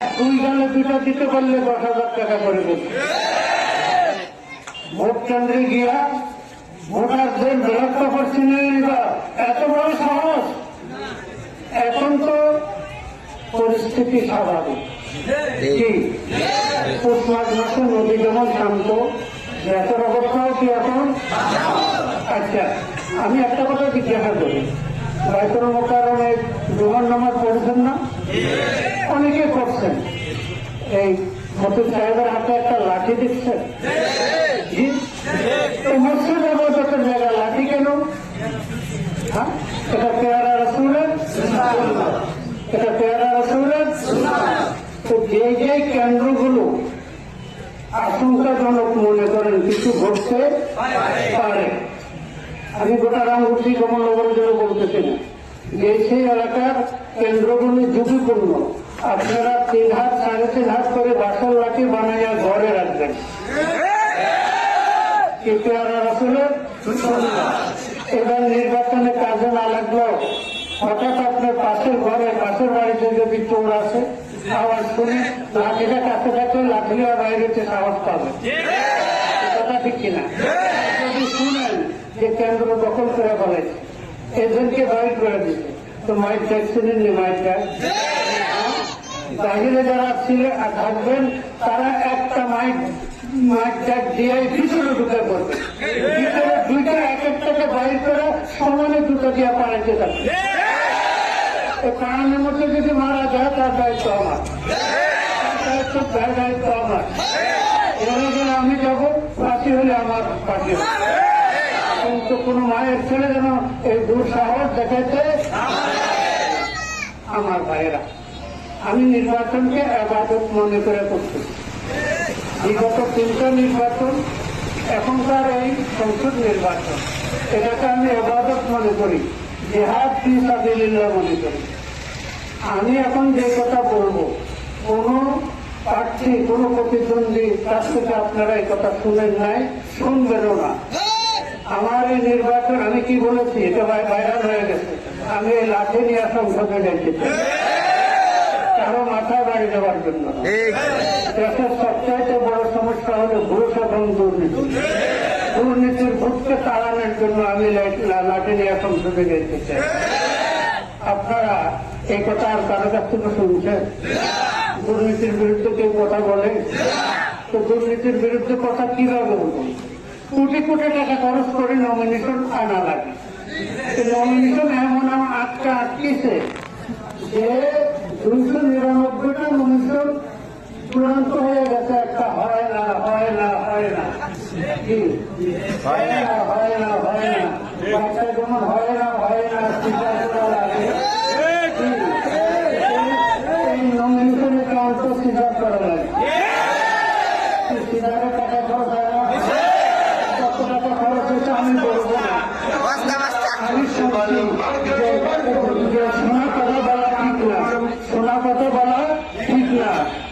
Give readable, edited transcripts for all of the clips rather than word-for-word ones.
দুই গালে দুটা দিতে পারলে 10,000 টাকা করে দেবে। ভোট কেন্দ্রে গিয়া ভোটারদের বিরক্ত করছি না, এত বড় সাহস। এখন তো পরিস্থিতি স্বাভাবিক। কি পৌষ মাঘ মাসে নদী যেমন শান্ত, গ্যাসের অবস্থাও কি এখন? আচ্ছা, আমি একটা কথা জিজ্ঞাসা করি, বাইতুল মোকাররমে জুমার নামাজ পড়েছেন না? অনেকে করছেন। এই মতিন সাহেবের হাতে একটা লাঠি দিচ্ছেন। মসজিদ আবাদতের জায়গায় লাঠি কেন? হ্যাঁ, এটা পেয়ারা রাসূলের, এটা পেয়ারা রাসূলের। তো যে যে কেন্দ্রগুলো আশঙ্কাজনক মনে করেন কিছু ঘটতে পারে, আমি গোটা রামগতি কমলনগরের জন্য বলতেছি না, যে সেই এলাকার কেন্দ্রগুলি ঝুঁকিপূর্ণ, আপনারা 3 হাত 3.5 হাত করে বাঁশের লাঠি বানাইয়া ঘরে রাখবেন। কি পেয়ারা রাসূলের? এবার নির্বাচনে কাজে না লাগলেও হঠাৎ আপনার পাশের ঘরে পাশের বাড়িতে যদি চোর আসে, আওয়াজ শুনে লাঠিটা কাছে থাকলে লাঠিটা বাইরেতে সাহস পাবে। কথা ঠিক কিনা? যদি শুনেন যে কেন্দ্র দখল করে ফেলেছে, এজেন্টকে বাইর করে দিচ্ছে, তো মাইক ট্যাগ শুনেন নি? মাইক ট্যাগ বাহিরে যারা ছিলেন থাকবেন তারা একটা মাইক ট্যাগ দিয়ে ভিতরে ঢুকে পড়বে, ভিতরে দুইটা এক একটাকে বাইর করে সমানে দুটো দিয়ে পাড়াইতে থাকবে। কারণের মধ্যে যদি মারা যায় তার দায়িত্ব আমার, তার দায়িত্ব আমার। এরা যেন আমি যাবো, ফাঁসি হলে আমার ফাঁসি হবে। কিন্তু কোন মায়ের ছেলে যেন এই দুঃসাহস দেখাইতে। আমার ভাইয়েরা, আমি নির্বাচনকে ইবাদত মনে করে করছি। বিগত 3টা নির্বাচন, এখনকার এই সংসদ নির্বাচন, এটাকে আমি ইবাদত মনে করি, জিহাদ ফি সাবিলিল্লাহ মনে করি। আমি এখন যে কথা বলবো, কোন প্রার্থী কোন প্রতিদ্বন্দ্বী কাছ থেকে আপনারা এই কথা শুনেন নাই, শুনবেনও না। আমার এই নির্বাচন, আমি কি বলেছি, এটা ভাইরাল হয়ে গেছে, আমি এই লাঠি নিয়ে সংসদে যাইতে চাই, কারো মাথায় বাড়ি দেওয়ার জন্য। দেশের সবচাইতে বড় সমস্যা হলো ঘুষ এবং দুর্নীতি। দুর্নীতির ভূতকে তাড়ানোর জন্য আমি লাঠি নিয়ে সংসদে যেতে চাই। আপনারা এই কথা আর কারো কাছ থেকে শুনছেন? দুর্নীতির বিরুদ্ধে কেউ কথা বলে? তো দুর্নীতির বিরুদ্ধে কথা কিভাবে বলবো? কোটি কোটি টাকা খরচ করে নমিনেশন আনা লাগে। নমিনেশন এমন আটকেছে যে 299টা নমিনেশন চূড়ান্ত হয়ে গেছে, একটা হয় না হয় না হয় না, কি হয় না হয় না হয় না, একটা যেমন হয় না হয় না স্বীকার করা লাগে, এই নমিনেশনের কাউন্ট স্বীকার করা লাগে। স্বীকারের টাকা খরচ হয় না, কত টাকা খরচ হয়েছে আমি বলবো না। আমি শুনছি যে শোনা কথা বলা ঠিক না, শোনা কথা বলা ঠিক না,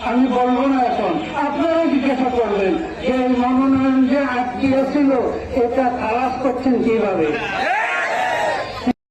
আমি বলবো না। এখন আপনারা জিজ্ঞাসা করবেন যে মনোনয়ন যে আটকে ছিল, এটা খালাস করছেন কিভাবে?